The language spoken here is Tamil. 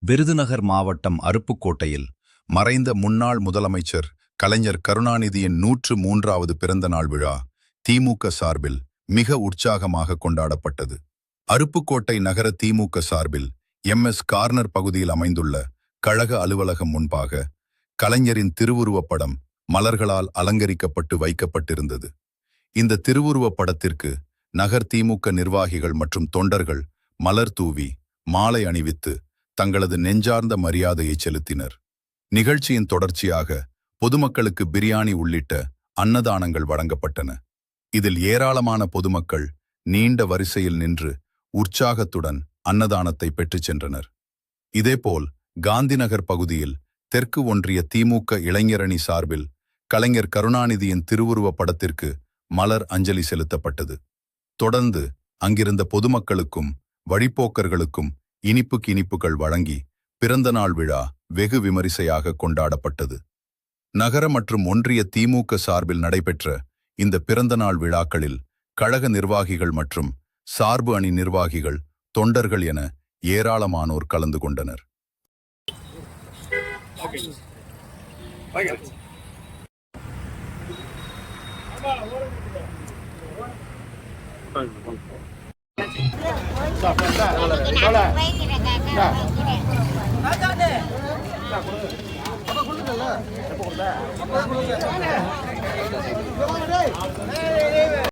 விருதுநகர் மாவட்டம் அருப்புக்கோட்டையில் மறைந்த முன்னாள் முதலமைச்சர் கலைஞர் கருணாநிதியின் 103வது பிறந்த நாள் விழா திமுக சார்பில் மிக உற்சாகமாக கொண்டாடப்பட்டது. அருப்புக்கோட்டை நகர திமுக சார்பில் MS கார்னர் பகுதியில் அமைந்துள்ள கழக அலுவலகம் முன்பாக கலைஞரின் திருவுருவப் படம் மலர்களால் அலங்கரிக்கப்பட்டு வைக்கப்பட்டிருந்தது. இந்த திருவுருவப் படத்திற்கு நகர் திமுக நிர்வாகிகள் மற்றும் தொண்டர்கள் மலர் தூவி மாலை அணிவித்து தங்களது நெஞ்சார்ந்த மரியாதையை செலுத்தினர். நிகழ்ச்சியின் தொடர்ச்சியாக பொதுமக்களுக்கு பிரியாணி உள்ளிட்ட அன்னதானங்கள் வழங்கப்பட்டன. இதில் ஏராளமான பொதுமக்கள் நீண்ட வரிசையில் நின்று உற்சாகத்துடன் அன்னதானத்தை பெற்றுச் சென்றனர். இதேபோல் காந்திநகர் பகுதியில் தெற்கு ஒன்றிய திமுக இளைஞரணி சார்பில் கலைஞர் கருணாநிதியின் திருவுருவப் படத்திற்கு மலர் அஞ்சலி செலுத்தப்பட்டது. தொடர்ந்து அங்கிருந்த பொதுமக்களுக்கும் வழிப்போக்கர்களுக்கும் இனிப்புகள் வழங்கி பிறந்தநாள் விழா வெகு விமரிசையாக கொண்டாடப்பட்டது. நகர மற்றும் ஒன்றிய திமுக சார்பில் நடைபெற்ற இந்த பிறந்தநாள் விழாக்களில் கழக நிர்வாகிகள் மற்றும் சார்பு அணி நிர்வாகிகள், தொண்டர்கள் என ஏராளமானோர் கலந்து கொண்டனர்.